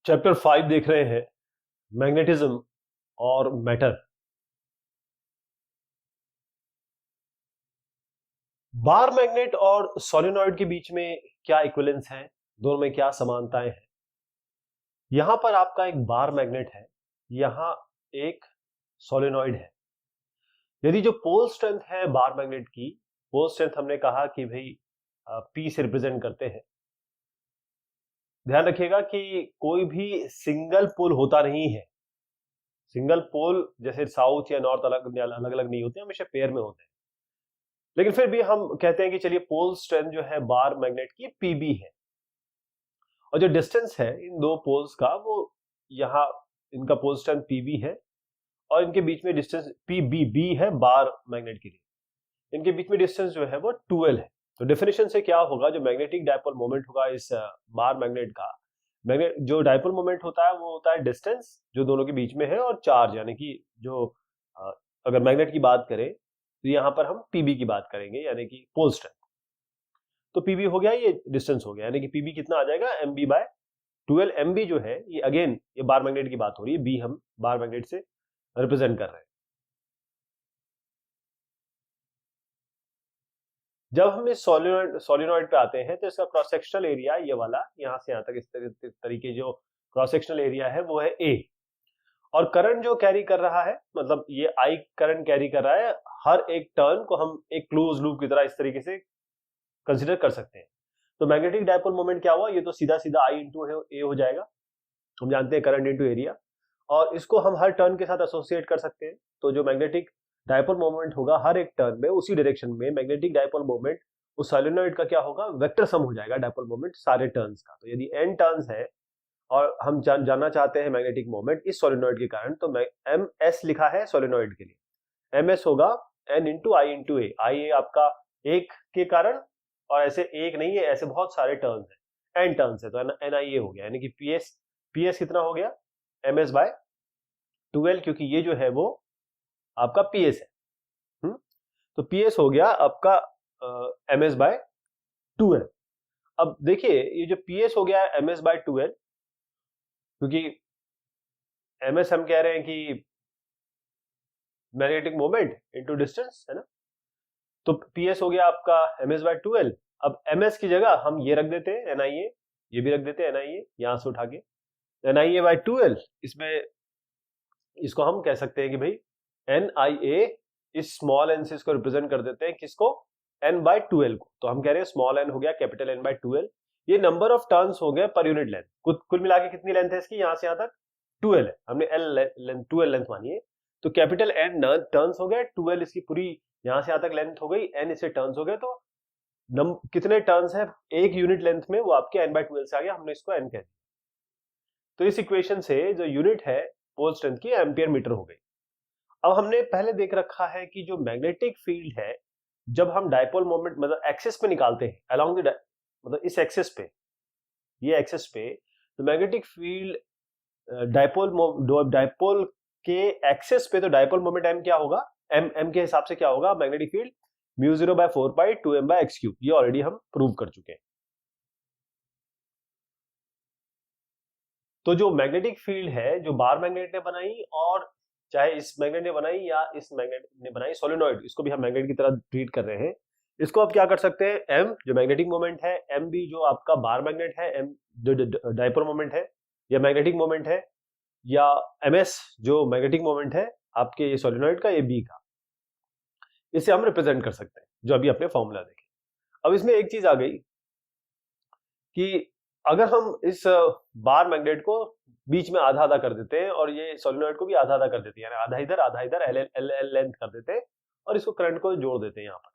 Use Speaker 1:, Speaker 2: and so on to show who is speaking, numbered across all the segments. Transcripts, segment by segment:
Speaker 1: Chapter 5 देख रहे हैं, मैग्नेटिज्म और मैटर। बार मैग्नेट और सोलेनॉइड के बीच में क्या इक्विवेलेंस है, दोनों में क्या समानताएं हैं। यहां पर आपका एक बार मैग्नेट है, यहां एक सोलेनॉइड है। यदि जो पोल स्ट्रेंथ है बार मैग्नेट की, पोल स्ट्रेंथ हमने कहा कि भाई पी से रिप्रेजेंट करते हैं। ध्यान रखिएगा कि कोई भी सिंगल पोल होता नहीं है। सिंगल पोल जैसे साउथ या नॉर्थ अलग अलग नहीं होते, हमेशा पेयर में होते हैं। लेकिन फिर भी हम कहते हैं कि चलिए पोल स्ट्रेंथ जो है बार मैग्नेट की पीबी है, और जो डिस्टेंस है इन दो पोल्स का वो यहाँ इनका पोल स्ट्रेंथ पीबी है, और इनके बीच में डिस्टेंस पीबी बी है बार मैग्नेट के लिए। इनके बीच में डिस्टेंस जो है वो 12 है। तो डेफिनेशन से क्या होगा, जो मैग्नेटिक डायपोल मोमेंट होगा इस बार मैग्नेट का, मैग्नेट जो डायपोल मोमेंट होता है वो होता है डिस्टेंस जो दोनों के बीच में है, और चार्ज, यानी कि जो अगर मैग्नेट की बात करें तो यहां पर हम पीबी की बात करेंगे, यानी कि पोल स्ट्रेंथ। तो पीबी हो गया, ये डिस्टेंस हो गया, यानी कि पीबी कितना आ जाएगा, M B by 12। M B जो है ये अगेन ये बार मैग्नेट की बात हो रही है, बी हम बार मैग्नेट से रिप्रेजेंट कर रहे हैं। जब हम इस सोलिनॉइड पे आते हैं तो इसका क्रॉस सेक्शनल एरिया ये वाला यहां से यहां तक इस तरीके जो क्रॉस सेक्शनल एरिया है वो है ए। और करंट जो कैरी कर रहा है, मतलब ये आई करंट कैरी कर रहा है, हर एक टर्न को हम एक क्लोज लूप की तरह इस तरीके से कंसिडर कर सकते हैं। तो मैग्नेटिक डायपोल मोमेंट क्या हुआ, ये तो सीधा सीधा आई इंटू ए हो जाएगा। हम जानते हैं करंट इंटू एरिया, और इसको हम हर टर्न के साथ एसोसिएट कर सकते हैं। तो जो मैग्नेटिक डायपोल मोमेंट होगा हर एक टर्न में उसी डायरेक्शन में, मैग्नेटिक डायपोल मोमेंट उस सोलेनॉइड का क्या होगा, वेक्टर सम हो जाएगा डायपोल मोमेंट सारे टर्न्स का। तो यदि n टर्न्स है और हम जानना चाहते हैं मैग्नेटिक मोमेंट इस सोलेनॉइड के कारण, तो एम एस लिखा है सोलेनॉइड के लिए। एम एस होगा n इंटू आई इंटू ए। आई ए आपका एक के कारण, और ऐसे एक नहीं है, ऐसे बहुत सारे टर्न्स है, n टर्न्स है, तो एन आई ए हो गया, यानी कि पी एस कितना हो गया, एम एस बाय 12, क्योंकि ये जो है वो आपका पी एस है। तो पी एस हो गया आपका एम एस बाय 12। अब देखिए ये जो पी एस हो गया एम एस बाय 12, क्योंकि एम एस हम कह रहे हैं कि मैग्नेटिक मोमेंट इनटू डिस्टेंस है ना, तो पी एस हो गया आपका एम एस बाय 12। अब एम एस की जगह हम ये रख देते हैं एन आई ए, ये भी रख देते हैं एन आई ए, यहां से उठा के एन आई ए बाय 12। इसमें इसको हम कह सकते हैं कि भाई एन आई ए, इस स्मॉल एन से इसको रिप्रेजेंट कर देते हैं, किसको, एन बाय 12 को। तो हम कह रहे हैं स्मॉल एन हो गया कैपिटल एन बाय 12। ये नंबर ऑफ टर्न्स हो गए पर यूनिट लेंथ। कुल मिला के कितनी लेंथ है इसकी, यहां से यहां तक 12 है, हमने एल लेंथ 12 लेंथ मानी है। तो कैपिटल एन टर्न्स हो गए, 12 इसकी पूरी यहां से यहां तक लेंथ हो गई, एन इसे टर्न्स हो गए। तो कितने टर्न्स है एक यूनिट लेंथ में, वो आपके एन बाय 12 से आ गया, हमने इसको एन कह दिया। तो इस इक्वेशन से जो यूनिट है पोल स्ट्रेंथ की एम्पियर मीटर हो गई। अब हमने पहले देख रखा है कि जो मैग्नेटिक फील्ड है, जब हम डायपोल मोमेंट मतलब एक्सिस पे निकालते हैं, अलोंग द मतलब इस एक्सिस पे, ये एक्सिस पे, तो मैग्नेटिक फील्ड डायपोल के एक्सिस पे, तो डायपोल मोमेंट एम क्या होगा, एम के हिसाब से क्या होगा magnetic field, mu 0 by 4 pi 2m bye x cube. ये ऑलरेडी हम प्रूव कर चुके हैं। तो जो मैग्नेटिक फील्ड है जो बार मैग्नेट ने बनाई, और चाहे इस मैग्नेट ने बनाई या इस मैग्नेट ने बनाई, सोलेनॉइड, इसको भी हम मैग्नेट की तरह ट्रीट कर रहे हैं। इसको आप क्या कर सकते हैं, एम जो मैग्नेटिक मोमेंट है, एम बी जो आपका बार मैग्नेट है, एम जो डायपोल मोमेंट है या मैग्नेटिक मोमेंट है, या एम एस जो मैग्नेटिक मोमेंट है आपके ये सोलेनॉइड का, ये बी का, इसे हम रिप्रेजेंट कर सकते हैं, जो अभी अपने फॉर्मूला देखें। अब इसमें एक चीज आ गई कि अगर हम इस बार मैग्नेट को बीच में आधा आधा कर देते हैं, और ये सोलेनॉइड को भी आधा आधा कर देते हैं, यानी आधा इधर एल एल एल लेंथ कर देते हैं, और इसको करंट को जोड़ देते हैं यहाँ पर।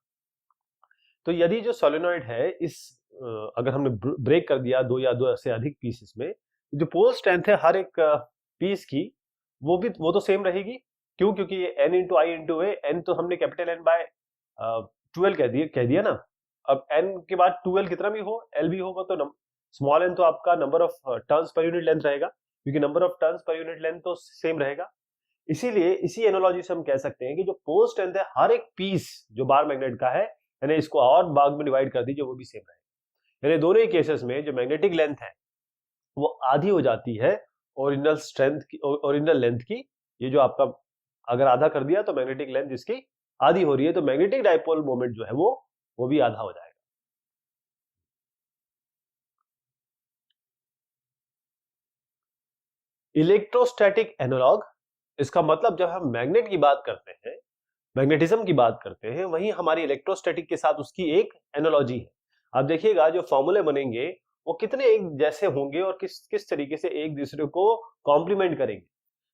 Speaker 1: तो यदि जो सोलेनॉइड है इस अगर हमने ब्रेक कर दिया दो या दो से अधिक पीसेस में, जो पोल स्ट्रेंथ है हर एक पीस की, वो तो सेम रहेगी। क्यों, क्योंकि ये एन इंटू आई इंटू ए, एन तो हमने कैपिटल एन बाय 12 कह दिया ना। अब एन के बाद 12 कितना भी हो, एल भी होगा, तो स्मॉल एन तो आपका number of turns per unit length रहेगा, क्योंकि number of turns per unit length तो सेम रहेगा। इसीलिए इसी एनालॉजी से हम कह सकते हैं कि जो पोल स्ट्रेंथ है हर एक पीस जो बार मैग्नेट का है, यानी इसको और भाग में डिवाइड कर दीजिए, वो भी सेम रहेगा। यानी दोनों ही केसेस में जो मैग्नेटिक लेंथ है वो आधी हो जाती है ओरिजिनल स्ट्रेंथ की, ओरिजिनल लेंथ की। ये जो आपका अगर आधा कर दिया तो मैग्नेटिक लेंथ इसकी आधी हो रही है, तो मैग्नेटिक डाइपोल मोमेंट जो है वो भी आधा हो जाएगा। इलेक्ट्रोस्टैटिक एनालॉग, इसका मतलब जब हम मैग्नेट की बात करते हैं, मैग्नेटिज्म की बात करते हैं, वहीं हमारी इलेक्ट्रोस्टैटिक के साथ उसकी एक एनालॉजी है। आप देखिएगा जो फॉर्मूले बनेंगे वो कितने एक जैसे होंगे और किस किस तरीके से एक दूसरे को कॉम्प्लीमेंट करेंगे।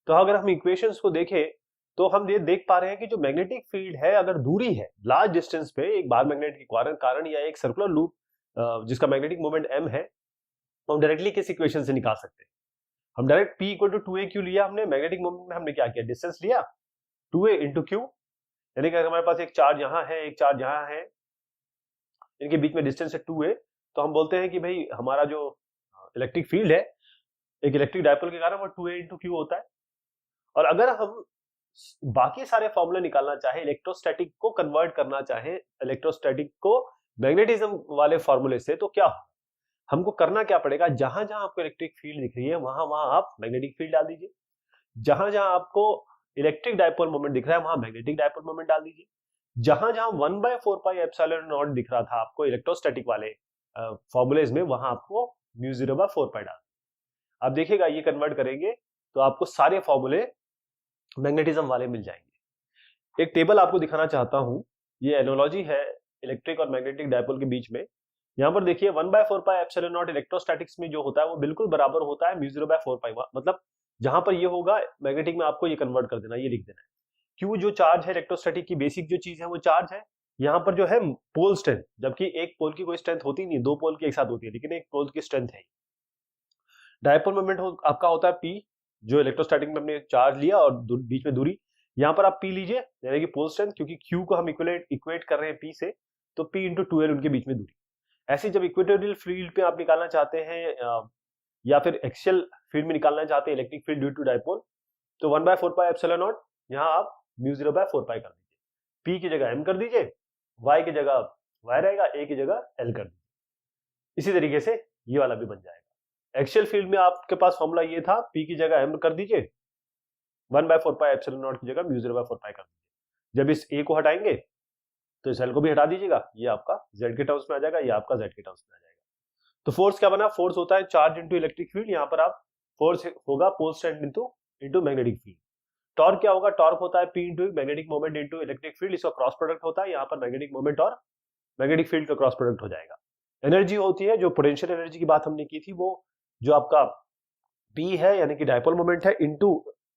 Speaker 1: तो अगर हम इक्वेशंस को देखें तो हम ये देख पा रहे हैं कि जो मैग्नेटिक फील्ड है, अगर दूरी है लार्ज डिस्टेंस पे एक बार मैग्नेट के कारण या एक सर्कुलर लूप जिसका मैग्नेटिक मोमेंट m है, तो हम डायरेक्टली किस इक्वेशन से निकाल सकते हैं। हम direct P equal to 2a Q लिया, हमने मैग्नेटिक मोमेंट में हमने क्या किया, डिस्टेंस लिया 2a इंटू क्यू, यानी कि अगर हमारे पास एक चार्ज यहाँ है, एक चार्ज यहाँ है, इनके बीच में डिस्टेंस है 2a, तो हम बोलते हैं कि भाई हमारा जो इलेक्ट्रिक फील्ड है एक इलेक्ट्रिक डायपोल के कारण वो 2a इंटू क्यू होता है। और अगर हम बाकी सारे फॉर्मूले निकालना चाहे, इलेक्ट्रोस्टैटिक को कन्वर्ट करना चाहे इलेक्ट्रोस्टैटिक को मैग्नेटिज्म वाले फॉर्मूले से, तो क्या हमको करना क्या पड़ेगा, जहां जहां आपको इलेक्ट्रिक फील्ड दिख रही है वहां वहां आप मैग्नेटिक फील्ड डाल दीजिए, जहां जहां आपको इलेक्ट्रिक डायपोल मोमेंट दिख रहा है वहां मैग्नेटिक डायपोल मोमेंट डाल दीजिए, जहां जहां 1/4 पाई एप्सिलॉन नॉट दिख रहा था आपको इलेक्ट्रोस्टैटिक वाले फॉर्मूलेज में, वहां आपको म्यू 0/4 पाई डाल। आप देखिएगा ये कन्वर्ट करेंगे तो आपको सारे फॉर्मूले मैग्नेटिज्म वाले मिल जाएंगे। एक टेबल आपको दिखाना चाहता हूं, ये एनालॉजी है इलेक्ट्रिक और मैग्नेटिक डायपोल के बीच में। यहां पर देखिए 1/4 पाई एप्सिलॉन नॉट इलेक्ट्रोस्टैटिक्स में जो होता है वो बिल्कुल बराबर होता है म्यू 0/4 पाई, मतलब जहां पर ये होगा मैग्नेटिक में आपको ये कन्वर्ट कर देना, ये लिख देना है। क्यू जो चार्ज है इलेक्ट्रोस्टैटिक की बेसिक जो चीज है वो चार्ज है। यहाँ पर जो है पोल स्ट्रेंथ, जबकि एक पोल की कोई स्ट्रेंथ होती नहीं, दो पोल की एक साथ होती है, लेकिन एक पोल की स्ट्रेंथ है। डायपोल मोमेंट आपका होता है पी, जो इलेक्ट्रोस्टैटिक में हमने चार्ज लिया और बीच में दूरी, यहाँ पर आप पी लीजिए यानी कि पोल स्ट्रेंथ, क्योंकि क्यू को हम इक्वेट कर रहे हैं पी से, तो पी इंटू 2l उनके बीच में दूरी। ऐसे जब इक्वेटोरियल फील्ड पे आप निकालना चाहते हैं या फिर एक्सियल फील्ड में निकालना चाहते हैं electric field due to dipole, तो 1/4 पाई एप्सिलॉन नॉट यहाँ आप म्यू 0/4 पाई कर दीजिए, पी की जगह m कर दीजिए, y की जगह y रहेगा, a की जगह l कर दीजिए। इसी तरीके से ये वाला भी बन जाएगा। एक्सियल फील्ड में आपके पास फॉर्मूला ये था, p की जगह m कर दीजिए, 1/4 पाई एप्सिलॉन नॉट की जगह म्यू 0/4 पाई कर दीजिए। जब इस a को हटाएंगे तो इस l को भी हटा दीजिएगा, ये आपका z के टर्म्स में आ जाएगा, ये आपका z के टर्म्स में आ जाएगा। तो फोर्स क्या बना, फोर्स होता है चार्ज इंटू इलेक्ट्रिक फील्ड, यहाँ पर आप फोर्स होगा pole strength into magnetic field. Torque क्या होगा, टॉर्क होता है P into magnetic moment into electric field, इसका क्रॉस प्रोडक्ट होता है, यहाँ पर मैग्नेटिक मोमेंट और मैग्नेटिक फील्ड का क्रॉस प्रोडक्ट हो जाएगा। एनर्जी होती है, जो पोटेंशियल एनर्जी की बात हमने की थी, वो जो आपका P है यानी कि डायपोल मोमेंट है इंटू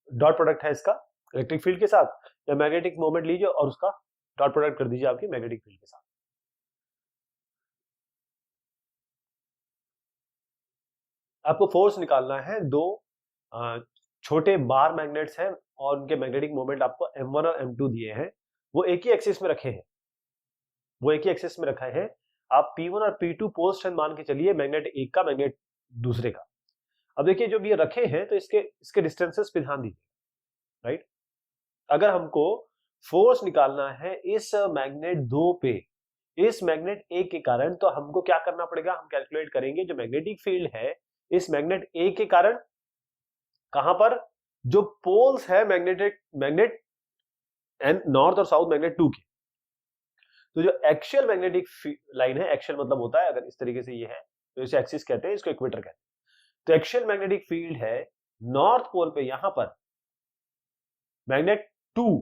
Speaker 1: डॉट प्रोडक्ट है इसका इलेक्ट्रिक फील्ड के साथ, या मैग्नेटिक मोमेंट लीजिए और उसका डॉट प्रोडक्ट कर दीजिए आपकी मैग्नेटिक फील्ड के साथ। आपको फोर्स निकालना है, दो छोटे बार मैग्नेट्स हैं और उनके मैग्नेटिक मोमेंट आपको m1 और m2 दिए हैं, वो एक ही एक्सिस में रखे हैं, वो एक ही एक्सिस में रखा है। आप P1 और P2 पोल स्ट्रेंथ मान के चलिए, मैग्नेट एक का, मैग्नेट दूसरे का। अब देखिए जब ये रखे हैं तो इसके डिस्टेंसेस पे ध्यान दीजिए, राइट। अगर हमको फोर्स निकालना है इस मैग्नेट 2 पे इस मैग्नेट A के कारण, तो हमको क्या करना पड़ेगा, हम कैलकुलेट करेंगे जो मैग्नेटिक फील्ड है इस मैग्नेट A के कारण, कहां पर, जो पोल्स है मैग्नेट नॉर्थ और साउथ मैग्नेट 2 के। तो जो एक्सियल मैग्नेटिक लाइन है, एक्सियल मतलब होता है अगर इस तरीके से ये है तो इसे एक्सिस कहते हैं, इसको इक्वेटर कहते हैं। तो एक्सियल मैग्नेटिक फील्ड है नॉर्थ पोल पे, यहां पर मैग्नेट 2,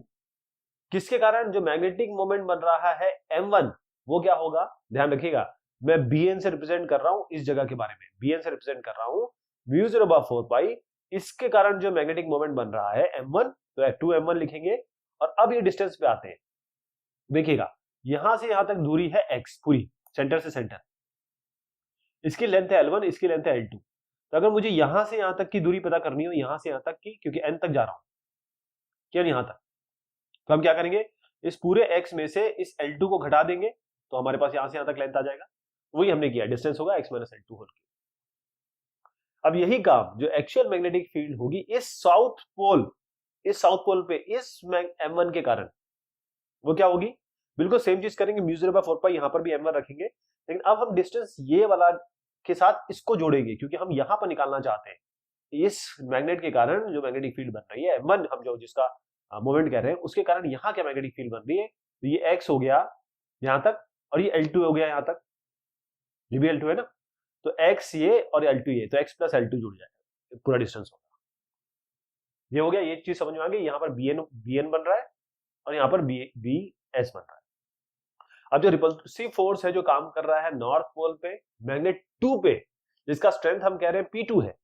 Speaker 1: किसके कारण, जो मैग्नेटिक मोमेंट बन रहा है m1, वो क्या होगा, ध्यान रखिएगा, मैं bn से रिप्रेजेंट कर रहा हूं इस जगह के बारे में, bn से रिप्रेजेंट कर रहा हूं म्यू 0/4 पाई, इसके कारण जो मैग्नेटिक मोमेंट बन रहा है m1, तो 2m1 लिखेंगे। और अब ये डिस्टेंस पे आते हैं, देखिएगा यहां से यहां तक दूरी है x पूरी, सेंटर से सेंटर, इसकी लेंथ है L1, इसकी लेंथ है L2। तो अगर मुझे यहां से यहां तक की दूरी पता करनी हो, यहां से यहां तक की, क्योंकि n तक जा रहा हूं, क्या यहां तक, तो हम क्या करेंगे, इस पूरे x में से इस L2 को घटा देंगे, तो हमारे पास यहां से यहां तक लेंथ आ जाएगा, वही हमने किया, डिस्टेंस होगा x - L2 होल। अब यही काम जो एक्सियल मैग्नेटिक फील्ड होगी इस साउथ पोल पे इस m1 के कारण, वो क्या होगी, बिल्कुल सेम चीज करेंगे, म्यू 0/4 पाई, यहां पर भी m1 रखेंगे, लेकिन अब हम डिस्टेंस ये वाला के साथ इसको जोड़ेंगे, क्योंकि हम यहां पर निकालना चाहते हैं इस मैग्नेट के कारण जो मैग्नेटिक फील्ड बन रही है M1, हम जो जिसका मोमेंट कह रहे हैं उसके कारण यहाँ क्या मैग्नेटिक फील्ड बन रही है। तो ये x हो गया यहां तक और ये L2 हो गया यहां तक, ये भी L2 है ना, तो x ये और L2 ये, तो x प्लस L2 जुड़ जाएगा, पूरा डिस्टेंस होगा। ये हो गया, ये चीज समझ में आ गई। यहाँ पर bn बन रहा है और यहाँ पर bs बन रहा है। अब जो रिपल्सिव फोर्स है जो काम कर रहा है नॉर्थ पोल पे मैग्नेट 2 पे, जिसका स्ट्रेंथ हम कह रहे हैं P2 है।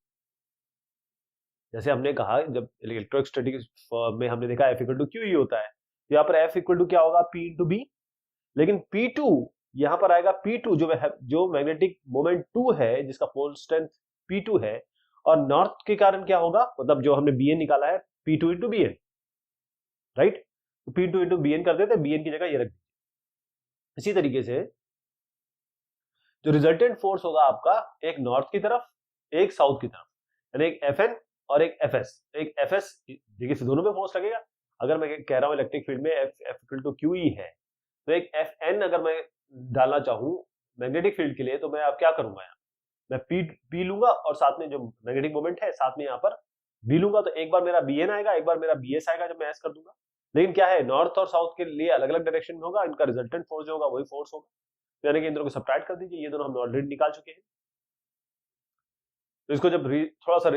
Speaker 1: जैसे हमने कहा जब इलेक्ट्रोस्टैटिक्स में हमने देखा F इक्वल टू क्यू होता है, तो यहाँ पर F इक्वल टू क्या होगा, P इंटू बी। लेकिन P2 यहाँ पर आएगा, P2 जो मैग्नेटिक मोमेंट 2 है जिसका पोल स्ट्रेंथ P2 है, और नॉर्थ के कारण क्या होगा, मतलब जो हमने Bn निकाला है P2 इंटू Bn, राइट। तो P2 इंटू Bn कर देते, Bn की जगह ये रख दीजिए। इसी तरीके से जो रिजल्टेंट फोर्स होगा आपका, एक नॉर्थ की तरफ एक साउथ की तरफ, यानी एक Fn और एक Fs। एक Fs देखिए दोनों पे फोर्स लगेगा। अगर मैं कह रहा हूं इलेक्ट्रिक फील्ड में F इक्वल टू QE है, तो एक Fn अगर मैं डालना चाहूं मैग्नेटिक फील्ड के लिए, तो मैं अब क्या करूंगा, यहाँ मैं P लूंगा और साथ में जो मैग्नेटिक मोमेंट है साथ में यहाँ पर B लूंगा, तो एक बार मेरा Bn आएगा, एक बार मेरा Bs आएगा जब मैं ऐसा कर दूंगा। लेकिन क्या है, नॉर्थ और साउथ के लिए अलग अलग डायरेक्शन में होगा, इनका रिजल्टेंट फोर्स जो होगा वही फोर्स होगा, यानी कि इन दोनों को सब्ट्रैक्ट कर दीजिए। ये दोनों हम ऑलरेडी निकाल चुके हैं, तो इसको जब थोड़ा सा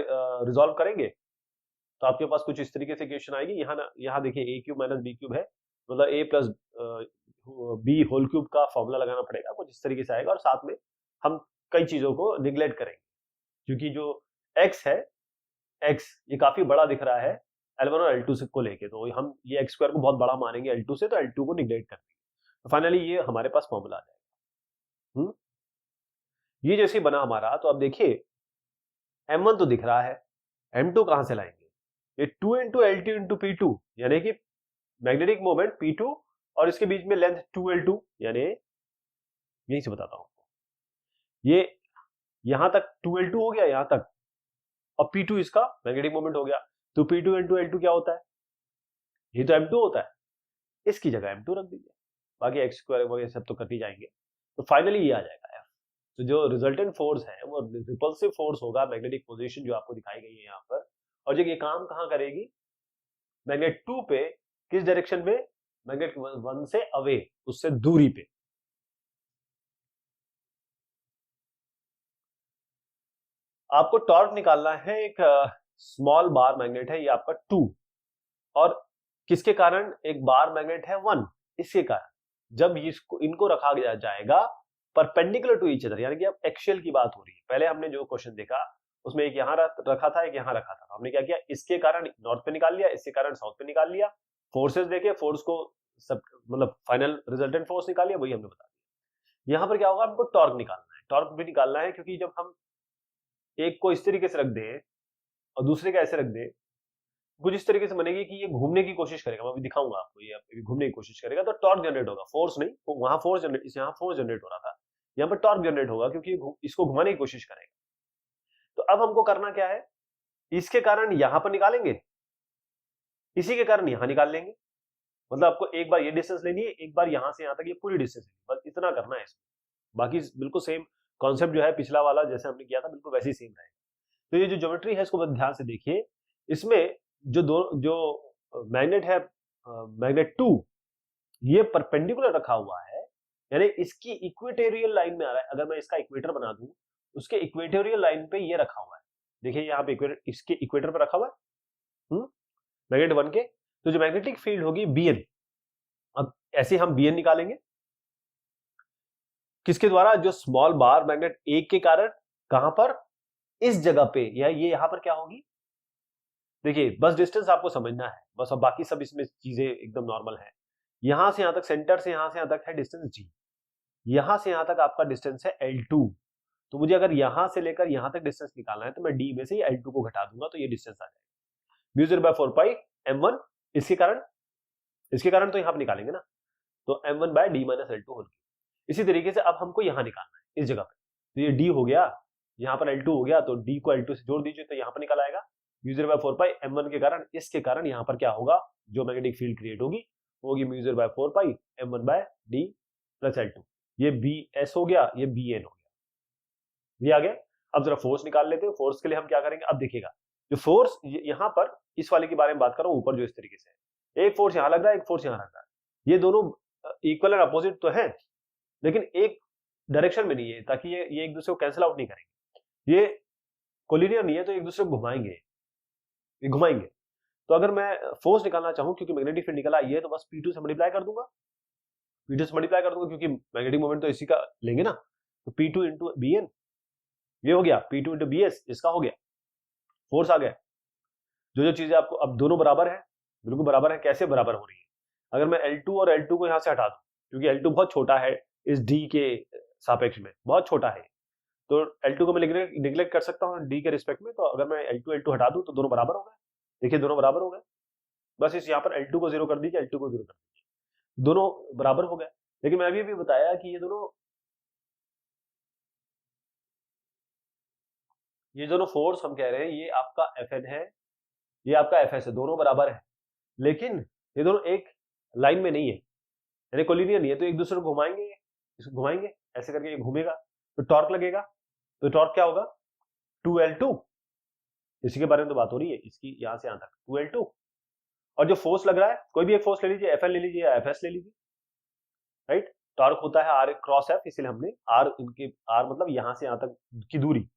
Speaker 1: रिजॉल्व करेंगे तो आपके पास कुछ इस तरीके से क्वेश्चन आएगी। यहाँ देखिए a cube minus B cube है, मतलब a plus B whole cube का फॉर्मूला लगाना पड़ेगा, कुछ इस तरीके से आएगा। और साथ में हम कई चीजों को निगलेक्ट करेंगे, क्योंकि जो x है, x ये काफी बड़ा दिख रहा है L1 और L2 को लेके, तो हम ये x स्क्वायर को बहुत बड़ा मानेंगे L2 से, तो L2 को निगलेक्ट कर देंगे, तो फाइनली ये हमारे पास फॉर्मूला आ जाएगा। ये जैसे बना हमारा, तो अब देखिए M1 तो दिख रहा है, M2 कहां से लाएंगे, ये 2 इंटू L2 इंटू P2, यानी कि मैग्नेटिक मोमेंट P2 और इसके बीच में लेंथ 2L2, यानी यहीं से बताता हूं, ये यहां तक 2L2 हो गया यहां तक, और P2 इसका मैग्नेटिक मोमेंट हो गया, तो P2 इंटू L2 क्या होता है, ये तो M2 होता है, इसकी जगह M2 रख दीजिए, बाकी x स्क्वायर वगैरह सब तो करते जाएंगे, तो फाइनली ये आ जाएगा F। तो जो रिजल्टेंट फोर्स है वो रिपल्सिव फोर्स होगा, मैग्नेटिक पोजीशन जो आपको दिखाई गई है यहाँ पर, और जो ये काम कहां करेगी, मैग्नेट 2 पे, किस डायरेक्शन में, मैग्नेट 1 से अवे, उससे दूरी पे। आपको टॉर्क निकालना है, एक स्मॉल बार मैग्नेट है ये आपका 2, और किसके कारण, एक बार मैग्नेट है 1, इसके कारण जब इनको रखा जाएगा परपेंडिकुलर टू ईच अदर, यानी कि अब एक्सियल की बात हो रही है। पहले हमने जो क्वेश्चन देखा उसमें एक यहां रखा था, एक यहां रखा था, हमने क्या किया, इसके कारण नॉर्थ पे निकाल लिया, इसके कारण साउथ पे निकाल लिया, फोर्सेस देके फोर्स को सब मतलब फाइनल रिजल्टेंट फोर्स निकाल लिया, वही हमने बता दिया। यहां पर क्या होगा, हमको टॉर्क निकालना है, टॉर्क भी निकालना है, क्योंकि जब हम एक को इस तरीके से रख दें और दूसरे का ऐसे रख दें, कुछ इस तरीके से बनेगी कि ये घूमने की कोशिश करेगा, मैं अभी दिखाऊंगा आपको, ये अभी घूमने की कोशिश करेगा, तो टॉर्क जनरेट होगा, फोर्स नहीं, तो वहां फोर्स जनरेट, यहाँ फोर्स जनरेट हो रहा था, यहाँ पर टॉर्क जनरेट होगा, क्योंकि इसको घुमाने की कोशिश करेगा। तो अब हमको करना क्या है, इसके कारण यहां पर निकालेंगे, इसी के कारण यहां निकाल लेंगे, मतलब आपको एक बार ये डिस्टेंस लेनी है, एक बार यहां से यहां तक ये पूरी डिस्टेंस लेनी है, बस इतना करना है इसमें, बाकी बिल्कुल सेम कॉन्सेप्ट जो है पिछला वाला जैसे हमने किया था बिल्कुल वैसे ही सेम रहेगा। तो ये जो ज्योमेट्री है इसको बस ध्यान से देखिए, इसमें जो मैग्नेट है मैग्नेट 2, ये परपेंडिकुलर रखा हुआ है, यानी इसकी इक्वेटोरियल लाइन में आ रहा है। अगर मैं इसका इक्वेटर बना दूं, उसके इक्वेटोरियल लाइन पे ये रखा हुआ है, देखिए यहाँ पे इसके इक्वेटर पे रखा हुआ है मैग्नेट 1 के। तो जो मैग्नेटिक फील्ड होगी Bn, अब ऐसे हम Bn निकालेंगे किसके द्वारा, जो स्मॉल बार मैग्नेट 1 के कारण, कहां पर, इस जगह पे, या ये यहां पर क्या होगी, देखिए बस डिस्टेंस आपको समझना है बस, और बाकी सब इसमें चीजें एकदम नॉर्मल है। यहां से यहां तक, सेंटर से यहां से यहां तक है डिस्टेंस G, यहां से यहां तक आपका डिस्टेंस है L2, तो मुझे अगर यहां से लेकर यहां तक डिस्टेंस निकालना है, तो मैं D में से L2 को घटा दूंगा, तो ये डिस्टेंस आ जाएगा μ0/4 पाई M1, इसके कारण तो यहां पर निकालेंगे ना, तो M1/d - L2 होल। इसी तरीके से अब हमको यहां निकालना है इस जगह पे, तो ये D हो गया, यहां पर L2 हो गया, तो D को L2 से जोड़ दीजिए, तो यहां पर निकल आएगा μ0/4 पाई M1 के कारण, इसके कारण यहां पर क्या होगा, जो मैग्नेटिक फील्ड क्रिएट होगी होगी μ0/4 पाई M1/d + L2, ये BS हो गया, ये BN हो गया, ये आ गया। अब जरा फोर्स निकाल लेते हैं। फोर्स के लिए हम क्या करेंगे, अब देखिएगा जो फोर्स यहां पर इस वाले के बारे में बात कर रहा हूं, ऊपर जो इस तरीके से है, एक फोर्स यहां लग रहा है, एक फोर्स यहां लग रहा है, ये दोनों इक्वल एंड अपोजिट तो है, लेकिन एक डायरेक्शन में नहीं है, ताकि ये एक दूसरे को कैंसिल आउट नहीं करेंगे, ये कोलिनियर नहीं है, तो एक दूसरे को घुमाएंगे, ये घुमाएंगे। तो अगर मैं फोर्स निकालना चाहूं, क्योंकि मैग्नेटिक फील्ड निकला ये, तो बस P2 से मल्टीप्लाई कर दूंगा, P2 से मल्टीप्लाई कर दूंगा, क्योंकि मैग्नेटिक मोमेंट तो इसी का लेंगे ना, तो P2 इंटू BN, ये हो गया P2 इंटू BS, इसका हो गया, फोर्स आ गया। जो चीजें आपको अब दोनों बराबर है, बिल्कुल बराबर है, कैसे बराबर हो रही है, अगर मैं L2 और L2 को यहां से हटा दूं, क्योंकि L2 बहुत छोटा है इस D के सापेक्ष में, बहुत छोटा है, तो L2 को मैं निगलेक्ट कर सकता हूं D के रिस्पेक्ट में, तो अगर मैं L2 हटा दूं तो दोनों बराबर हो गए। देखिए दोनों बराबर हो गए, बस इस यहाँ पर L2 को जीरो कर दीजिए, L2 को जीरो कर दीजिए, दोनों बराबर हो गए। लेकिन मैं अभी बताया कि ये दोनों फोर्स हम कह रहे हैं, ये आपका Fn है, ये आपका Fs है, दोनों बराबर है, लेकिन ये दोनों एक लाइन में नहीं है, यानी कोलिनियर नहीं है, तो एक दूसरे को घुमाएंगे, इसको घुमाएंगे ऐसे करके, ये घूमेगा तो टॉर्क लगेगा, तो टॉर्क क्या होगा 2L2, इसी के बारे में तो बात हो रही है, इसकी यहां से यहां तक 2L2, और जो फोर्स लग रहा है कोई भी एक फोर्स ले लीजिए, Fn ले लीजिए या Fs ले लीजिए, राइट, टॉर्क होता है R क्रॉस F, इसलिए हमने R इनके R मतलब यहां से यहां तक की दूरी,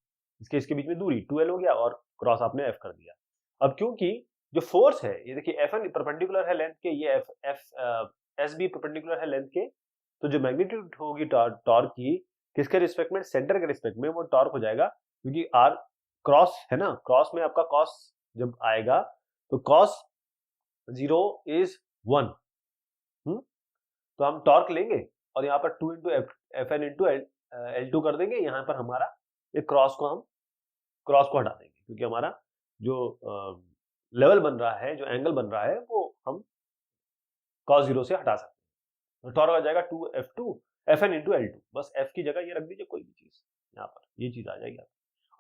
Speaker 1: इसके बीच में दूरी 2L हो गया, और क्रॉस आपने F कर दिया। अब क्योंकि जो फोर्स है, ये देखिए Fn परपेंडिकुलर है लेंथ के, ये S भी परपेंडिकुलर है लेंथ के, तो जो मैग्नीट्यूड होगी टॉर्क की, किसके रिस्पेक्ट में, सेंटर के रिस्पेक्ट में, वो टॉर्क हो जाएगा, क्योंकि R क्रॉस है ना, क्रॉस में आपका कॉस जब आएगा तो कॉस 0 इज 1, तो हम टॉर्क लेंगे और यहाँ पर 2 इंटू Fn इंटू L2 कर देंगे, यहाँ पर हमारा एक क्रॉस को हटा देंगे, क्योंकि हमारा जो लेवल बन रहा है, जो एंगल बन रहा है, वो हम cos 0 से हटा सकते हैं, तो टॉर्क आ जाएगा 2F2 Fn इंटू L2, बस F की जगह ये रख दीजिए कोई भी चीज, यहाँ पर ये चीज आ जाएगी,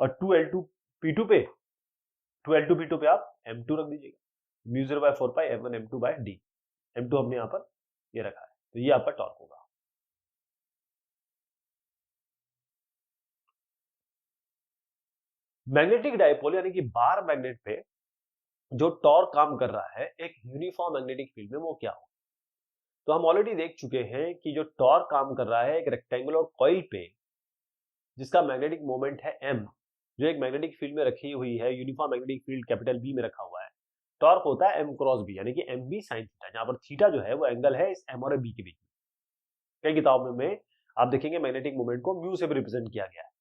Speaker 1: और 2L2 P2 पे 2L2 P2 पे आप M2 रख दीजिएगा, mu 0 by 4 pi M1 M2 by D, M2 हमने यहाँ पर ये रखा है, तो ये आपका टॉर्क होगा। मैग्नेटिक डायपोल यानी कि बार मैग्नेट पे जो टॉर्क काम कर रहा है एक यूनिफॉर्म मैग्नेटिक फील्ड में, वो क्या हो, तो हम ऑलरेडी देख चुके हैं कि जो टॉर्क काम कर रहा है एक रेक्टेंगुलर कॉइल पे, जिसका मैग्नेटिक मोमेंट है m, जो एक मैग्नेटिक फील्ड में रखी हुई है, uniform magnetic field capital B में रखा हुआ है, टॉर्क होता है m क्रॉस b, यानी कि mb sin थीटा, जहां पर थीटा जो है वो एंगल है इस m और b के बीच में। कई किताबों में आप देखेंगे मैग्नेटिक मोमेंट को म्यू से भी रिप्रेजेंट किया गया है।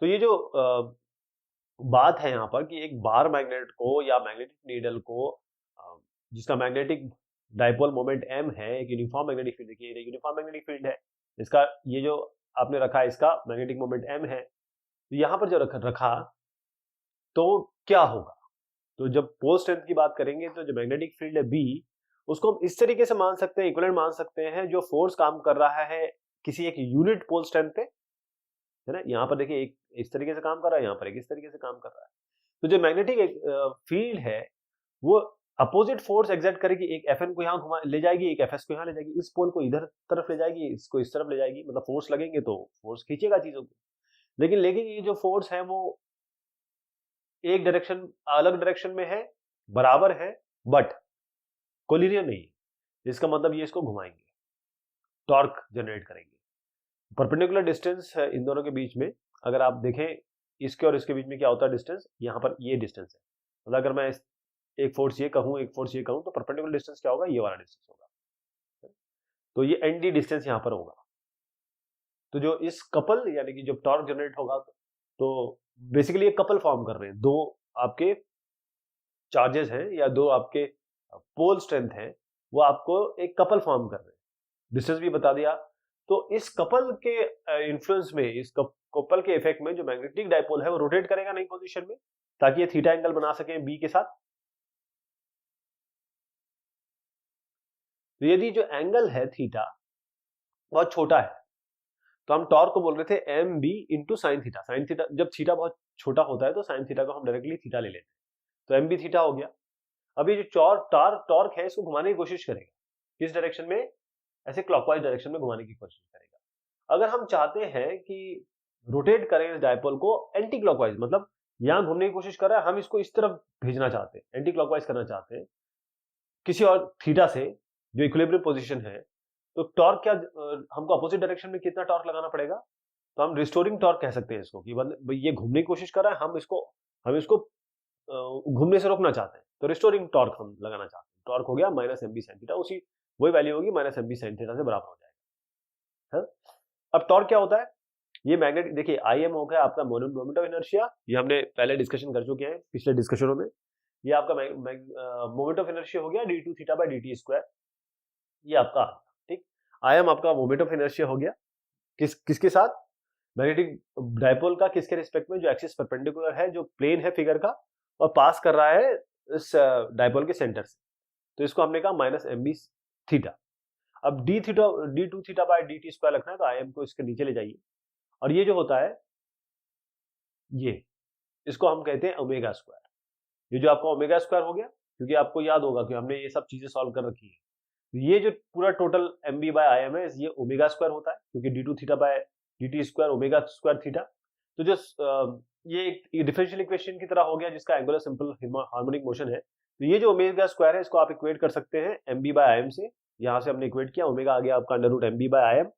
Speaker 1: तो ये जो बात है यहाँ पर कि एक बार मैग्नेट को या मैग्नेटिक नीडल को, जिसका मैग्नेटिक डायपोल मोमेंट m है, एक यूनिफॉर्म मैग्नेटिक फील्ड, देखिए यूनिफॉर्म मैग्नेटिक फील्ड है, इसका ये जो आपने रखा है, इसका मैग्नेटिक मोमेंट m है, तो यहाँ पर जो रखा तो क्या होगा, तो जब पोल स्ट्रेंथ की बात करेंगे, तो जो मैग्नेटिक फील्ड है B, उसको हम इस तरीके से मान सकते हैं, इक्विवेलेंट मान सकते हैं, जो फोर्स काम कर रहा है किसी एक यूनिट पोल स्ट्रेंथ पे, है ना, यहाँ पर देखिए एक इस तरीके से काम कर रहा है, यहाँ पर एक इस तरीके से काम कर रहा है, तो जो मैग्नेटिक फील्ड है वो अपोजिट फोर्स एग्जर्ट करेगी, एक Fn को यहाँ घुमा ले जाएगी, एक Fs को यहाँ ले जाएगी, इस पोल को इधर तरफ ले जाएगी, इसको इस तरफ ले जाएगी, मतलब फोर्स लगेंगे तो फोर्स खींचेगा चीजों को, लेकिन ये जो फोर्स है वो एक डायरेक्शन अलग डायरेक्शन में है, बराबर है, बट कोलिनियर नहीं है, इसका मतलब ये इसको घुमाएंगे, टॉर्क जनरेट करेंगे। परपेंडिकुलर डिस्टेंस है इन दोनों के बीच में, अगर आप देखें इसके और इसके बीच में क्या होता है डिस्टेंस, यहाँ पर ये डिस्टेंस है, मतलब अगर मैं एक फोर्स ये कहूँ, एक फोर्स ये कहूँ, तो परपेंडिकुलर डिस्टेंस क्या होगा, ये वाला डिस्टेंस होगा, तो ये ND डिस्टेंस यहाँ पर होगा। तो जो इस कपल यानी कि जब टॉर्क जनरेट होगा, तो बेसिकली ये कपल फॉर्म कर रहे हैं, दो आपके चार्जेस हैं या दो आपके पोल स्ट्रेंथ हैं, वो आपको एक कपल फॉर्म कर रहे हैं, डिस्टेंस भी बता दिया। तो इस कपल के इन्फ्लुएंस में, इस कपल के इफेक्ट में जो मैग्नेटिक डायपोल है वो रोटेट करेगा नई पोजीशन में, ताकि ये थीटा एंगल बना सके B के साथ। तो यदि जो एंगल है थीटा बहुत छोटा है, तो हम टॉर्क को बोल रहे थे MB into sine theta, sine theta जब थीटा बहुत छोटा होता है तो साइन थीटा को हम डायरेक्टली थीटा ले लेते हैं, तो MB थीटा हो गया। अब ये जो टॉर्क है इसको घुमाने की कोशिश करेगा, किस डायरेक्शन में, ऐसे क्लॉकवाइज डायरेक्शन में घुमाने की कोशिश करेगा। अगर हम चाहते हैं कि रोटेट करें इस डायपोल को एंटी क्लॉकवाइज, मतलब यहां घूमने की कोशिश कर रहा है, हम इसको इस तरफ भेजना चाहते हैं, एंटी क्लॉकवाइज करना चाहते हैं किसी और थीटा से जो इक्विलिब्रियम पोजीशन है। तो टॉर्क क्या, हमको अपोजिट डायरेक्शन में कितना टॉर्क लगाना पड़ेगा, तो हम रिस्टोरिंग टॉर्क कह सकते हैं इसको, कि मतलब ये घूमने की कोशिश कर रहा है, हम इसको घूमने से रोकना चाहते हैं, तो रिस्टोरिंग टॉर्क हम लगाना चाहते हैं। टॉर्क हो गया minus M B sine theta, उसी वही वैल्यू होगी minus M B sine theta से बराबर हो जाएगा, है? अब टॉर्क क्या होता है, ये मैग्नेटिक, देखिए आई एम हो गया आपका मोमेंट ऑफ इनर्शिया, ये हमने पहले डिस्कशन कर चुके हैं पिछले डिस्कशनों में। ये आपका मोमेंट ऑफ इनर्शिया हो गया D two theta by D T square, ये आपका, ठीक। आई एम आपका मोमेंट ऑफ इनर्शिया हो गया, किसके साथ, मैग्नेटिक डायपोल का किसके रिस्पेक्ट में, जो एक्सिस परपेंडिकुलर है, जो प्लेन है फिगर का, और पास कर रहा है इस डायपोल के सेंटर से, तो इसको हमने कहा माइनस एम बी थीटा। अब D two theta by D T square रखना है, तो आई एम को इसके नीचे ले जाइए, और ये जो होता है ये, इसको हम कहते हैं ओमेगा स्क्वायर। ये जो आपका ओमेगा स्क्वायर हो गया, क्योंकि आपको याद होगा कि हमने ये सब चीजें सॉल्व कर रखी है, तो ये जो पूरा total M B by I M है, ये ओमेगा स्क्वायर होता है, क्योंकि D two theta by D T square omega square theta. तो जो ये एक डिफरेंशियल इक्वेशन की तरह हो गया, जिसका एंगुलर सिंपल हार्मोनिक मोशन है, तो ये जो ओमेगा स्क्वायर है, इसको आप इक्वेट कर सकते हैं M B by I M से। यहाँ से हमने इक्वेट किया, ओमेगा आ गया आपका under root M B by I M,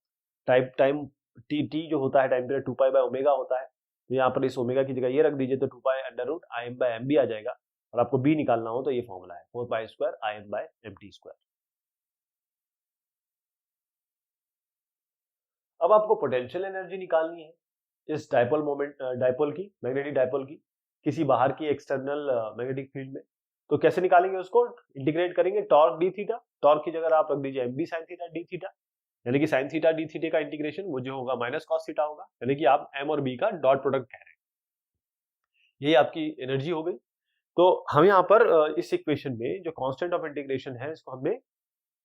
Speaker 1: time T जो होता है time period 2 pi by omega होता है, तो यहाँ पर इस ओमेगा की जगह ये रख दीजिए, तो 2 pi under root I M by M B आ जाएगा, और आपको बी निकालना हो तो ये फॉर्मूला है 4 pi square I M by M T square. अब आपको पोटेंशियल एनर्जी निकालनी है इस डायपोल की, मैग्नेटिक डायपोल की, किसी बाहर की एक्सटर्नल मैग्नेटिक फील्ड में। तो कैसे निकालेंगे उसको, इंटीग्रेट करेंगे टॉर्क डी थीटा, टॉर्क की जगह आप रख दीजिए M B sine theta D theta, यानी कि साइन थीटा डी थीटा का इंटीग्रेशन वो जो होगा माइनस कॉस थीटा होगा, यानी कि आप एम और बी का डॉट प्रोडक्ट कह रहे हैं, यही आपकी एनर्जी हो गई। तो हम यहाँ पर इस इक्वेशन में जो कांस्टेंट ऑफ इंटीग्रेशन है, इसको हमने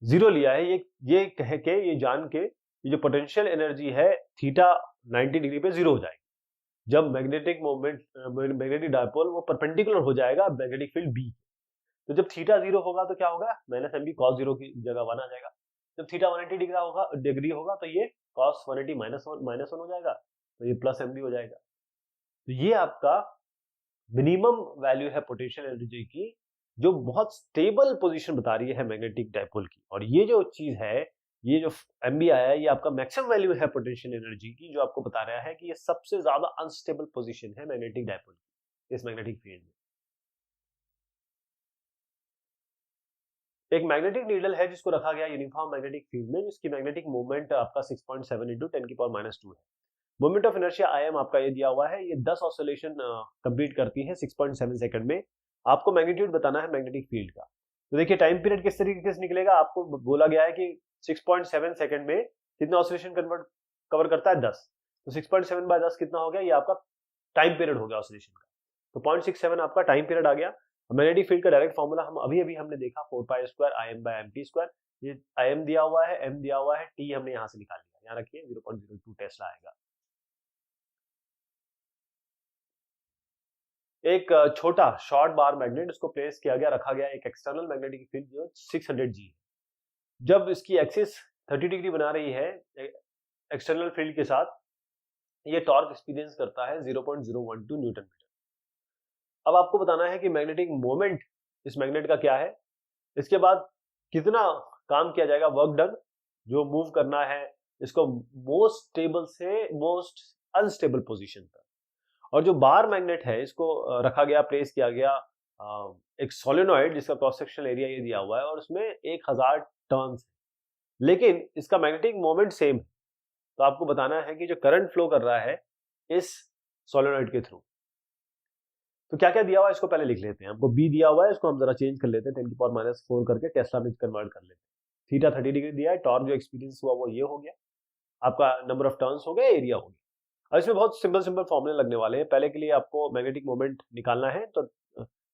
Speaker 1: जीरो लिया है, ये कह के, ये जान के, ये जो पोटेंशियल एनर्जी है थीटा 90 डिग्री पे जीरो हो जाएगी जब मैग्नेटिक मोमेंट, मैग्नेटिक डायपोल वो परपेंडिकुलर हो जाएगा मैग्नेटिक फील्ड बी। तो जब थीटा जीरो होगा तो क्या होगा, minus M B cos zero की जगह 1 आ जाएगा। जब थीटा 180 डिग्री होगा तो ये कॉस 180 माइनस वन हो जाएगा, तो ये प्लस एम बी हो जाएगा। तो ये आपका मिनिमम वैल्यू है पोटेंशियल एनर्जी की, जो बहुत स्टेबल पोजीशन बता रही है मैग्नेटिक डायपोल की। और ये जो चीज है, ये जो एम बी आया है, ये आपका मैक्सिमम वैल्यू है पोटेंशियल एनर्जी की, जो आपको बता रहा है कि ये सबसे ज्यादा अनस्टेबल पोजीशन है मैग्नेटिक डायपोल की इस मैग्नेटिक फील्ड में। एक मैग्नेटिक नीडल है जिसको रखा गया यूनिफॉर्म मैग्नेटिक फील्ड में, जिसकी मैग्नेटिक मूवमेंट आपका 6.7 इंटू 10 की पावर -2 है। Moment of inertia I M आपका ये दिया हुआ है, ये 10 ऑसिलेशन कंप्लीट करती है 6.7 सेकंड में। आपको मैग्नीट्यूड बताना है मैग्नेटिक फील्ड का। तो देखिए टाइम पीरियड किस तरीके से निकलेगा, आपको बोला गया है कि 6.7 सेकंड में कितना ऑसिलेशन कवर करता है, 10। तो 6.7 बाय 10 कितना हो गया, ये आपका टाइम पीरियड हो गया ऑसिलेशन का। तो 0.67 आपका टाइम पीरियड आ गया। मैग्नेटिक फील्ड का डायरेक्ट फॉर्मूला हम अभी हमने देखा, 4 pi square I M by M T square. ये आई एम दिया हुआ है, एम दिया हुआ है, टी हमने यहाँ से निकाल लिया, यहाँ रखिए 0.02 टेस्ला आएगा। एक छोटा शॉर्ट बार मैग्नेट, उसको प्लेस किया गया, रखा गया एक एक्सटर्नल मैग्नेटिक फील्ड जो 600 जी है। जब इसकी एक्सिस 30 डिग्री बना रही है एक्सटर्नल फील्ड के साथ, ये टॉर्क एक्सपीरियंस करता है 0.012 न्यूटन मीटर। अब आपको बताना है कि मैग्नेटिक मोमेंट इस मैग्नेट का क्या है, इसके बाद कितना काम किया जाएगा, वर्क डन, जो मूव करना है इसको मोस्ट स्टेबल से मोस्ट अनस्टेबल पोजीशन पर। और जो बार मैग्नेट है, इसको रखा गया, प्लेस किया गया एक सोलेनॉइड जिसका क्रॉस सेक्शनल एरिया ये दिया हुआ है, और उसमें 1000 टर्न्स, लेकिन इसका मैग्नेटिक मोमेंट सेम है। तो आपको बताना है कि जो करंट फ्लो कर रहा है इस सोलेनॉइड के थ्रू, तो क्या क्या दिया हुआ है इसको पहले लिख लेते हैं। हमको बी दिया हुआ है, इसको हम जरा चेंज कर लेते हैं, 10 की पावर -4 करके टेस्ला में कन्वर्ट कर लेते हैं। थीटा 30 डिग्री दिया है, टॉर्क जो एक्सपीरियंस हुआ वो ये हो गया, आपका नंबर ऑफ टर्न्स हो गया, एरिया हो गया। अब इसमें बहुत सिंपल फॉर्मूले लगने वाले हैं। पहले के लिए आपको मैग्नेटिक मोमेंट निकालना है, तो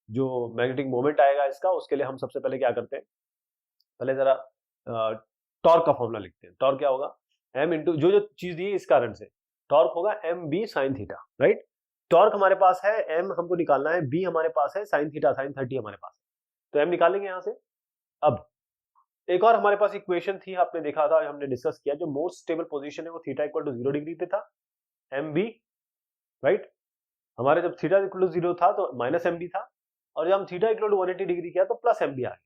Speaker 1: जो मैग्नेटिक मोमेंट आएगा इसका, उसके लिए हम सबसे पहले क्या करते हैं, पहले जरा टॉर्क का फॉर्मूला लिखते हैं। टॉर्क क्या होगा, एम इंटू जो चीज दी है इस कारण से, टॉर्क होगा M B sine theta, right. Torque हमारे पास है, एम हमको निकालना है, बी हमारे पास है साइन थीटा, साइन 30 हमारे पास है, तो एम निकालेंगे यहां से। अब एक और हमारे पास इक्वेशन थी, आपने देखा था, हमने डिस्कस किया, जो मोस्ट स्टेबल पोजीशन है वो थीटा इक्वल टू 0 डिग्री पे था, एम बी, राइट। हमारे जब थीटा इक्वल टू 0 था तो माइनस एम बी था, और जब हम थीटा इक्वल टू 180 डिग्री किया तो प्लस एम बी आ गया।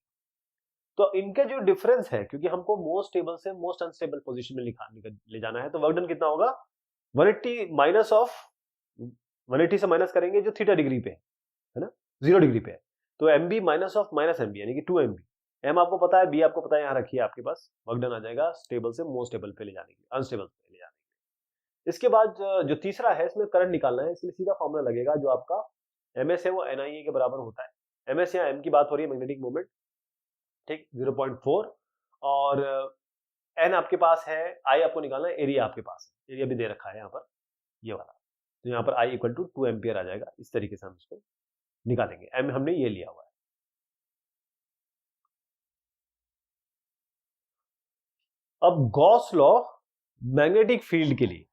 Speaker 1: तो इनके जो डिफरेंस है, क्योंकि हमको मोस्ट स्टेबल से मोस्ट अनस्टेबल पोजीशन में ले जाना है, तो वर्क डन कितना होगा, 180 माइनस ऑफ 180 से माइनस करेंगे जो थीटा डिग्री पे है ना, 0 डिग्री पे है, तो M B minus of minus M B यानी कि 2 एम बी। एम आपको पता है, बी आपको पता है, यहाँ रखिए आपके पास, वर्क डन आ जाएगा स्टेबल से मोस्ट स्टेबल पे ले जाने के लिए, अनस्टेबल पे ले जाने के लिए। इसके बाद जो तीसरा है, इसमें करंट निकालना है, इसलिए सीधा फॉर्मूला लगेगा, जो आपका एम एस है वो एन आई ए के बराबर होता है। एम एस या एम की बात हो रही है, मैग्नेटिक मोमेंट, ठीक, 0.4, और एन आपके पास है, आई आपको निकालना है, एरिया आपके पास है, एरिया भी दे रखा है यहाँ पर, ये वाला, तो यहाँ पर आई इक्वल टू 2 एम्पियर आ जाएगा। इस तरीके से हम इसको निकालेंगे, एम हमने ये लिया हुआ है। अब गॉस लॉ मैग्नेटिक फील्ड के लिए,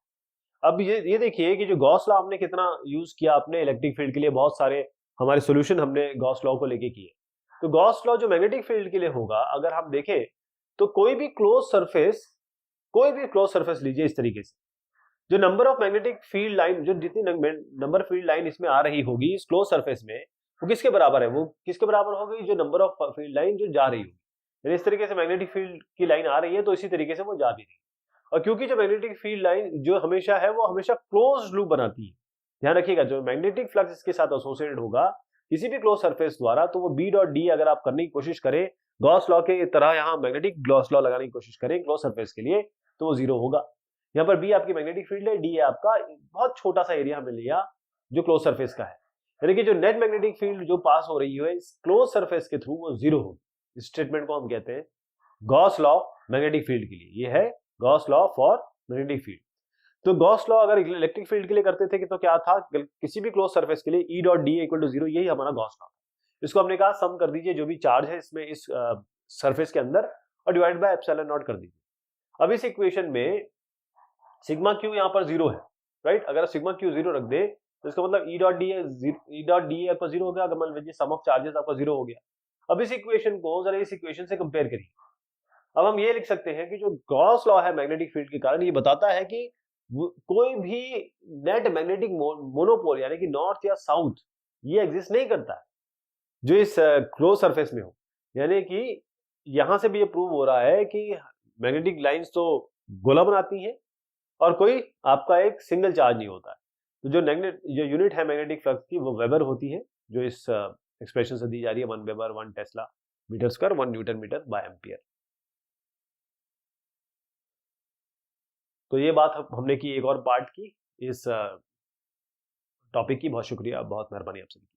Speaker 1: अब ये देखिए कि जो गॉस लॉ हमने कितना यूज किया अपने इलेक्ट्रिक फील्ड के लिए, बहुत सारे हमारे सॉल्यूशन हमने गॉस लॉ को लेके किए। तो गॉस लॉ जो मैग्नेटिक फील्ड के लिए होगा, अगर हम देखें तो कोई भी क्लोज सरफेस लीजिए इस तरीके से, जो number of magnetic field line, जो जितनी नंबर फील्ड लाइन इसमें आ रही होगी इस क्लोज सरफेस में, वो किसके बराबर है, वो किसके बराबर होगी, जो नंबर ऑफ फील्ड लाइन जो जा रही होगी। यानी इस तरीके से मैग्नेटिक फील्ड की लाइन आ रही है, तो इसी तरीके से वो जा भी रही है। और क्योंकि जो मैग्नेटिक फील्ड लाइन जो हमेशा है, वो हमेशा क्लोज लूप बनाती है, ध्यान रखिएगा, जो मैग्नेटिक फ्लक्स इसके साथ एसोसिएटेड होगा किसी भी क्लोज सरफेस द्वारा, तो वो बी डॉट डी अगर आप करने की कोशिश करें गॉस लॉ के तरह, यहाँ मैग्नेटिक गॉस लॉ लगाने की कोशिश करें क्लोज सरफेस के लिए, तो वो जीरो होगा। यहाँ पर बी आपकी मैग्नेटिक फील्ड है, डी है आपका बहुत छोटा सा एरिया हमने लिया जो क्लोज सरफेस का है, यानी कि जो नेट मैग्नेटिक फील्ड जो पास हो रही है इस क्लोज सरफेस के थ्रू, वो जीरो होगी। इस स्टेटमेंट को हम कहते हैं गॉस लॉ मैग्नेटिक फील्ड के लिए, ये है Gauss law for magnetic field. तो गॉस लॉ अगर इलेक्ट्रिक फील्ड के लिए करते थे कि तो क्या था, किसी भी क्लोज सरफेस के लिए E dot D equal to zero, यही हमारा गॉस लॉ। इसको हमने कहा सम कर दीजिए जो भी चार्ज है इसमें इस सरफेस के अंदर, और डिवाइड बाय एप्सिलॉन नॉट कर दीजिए। अब इस इक्वेशन में सिग्मा क्यू यहाँ पर जीरो है, राइट। अगर सिग्मा क्यू जीरो रख दे तो इसका मतलब ई डॉट डी आपका जीरो हो गया, अगर मान लीजिए सम ऑफ चार्जेस आपका जीरो हो गया। अब इस इक्वेशन को जरा इस इक्वेशन से कंपेयर करिए। अब हम ये लिख सकते हैं कि जो गॉस लॉ है मैग्नेटिक फील्ड के कारण, ये बताता है कि कोई भी नेट मैग्नेटिक मोनोपोल यानी कि नॉर्थ या साउथ ये एग्जिस्ट नहीं करता है जो इस क्लोज सरफेस में हो। यानी कि यहां से भी ये प्रूव हो रहा है कि मैग्नेटिक लाइंस तो गोला बनाती हैं और कोई आपका एक सिंगल चार्ज नहीं होता है। तो जो यूनिट है मैग्नेटिक फ्लक्स की वो वेबर होती है, जो इस एक्सप्रेशन से दी जा रही है, 1 weber 1 tesla metre square 1 newton metre by ampere. तो ये बात हमने की एक और पार्ट की इस टॉपिक की। बहुत शुक्रिया, बहुत मेहरबानी आप सभी की।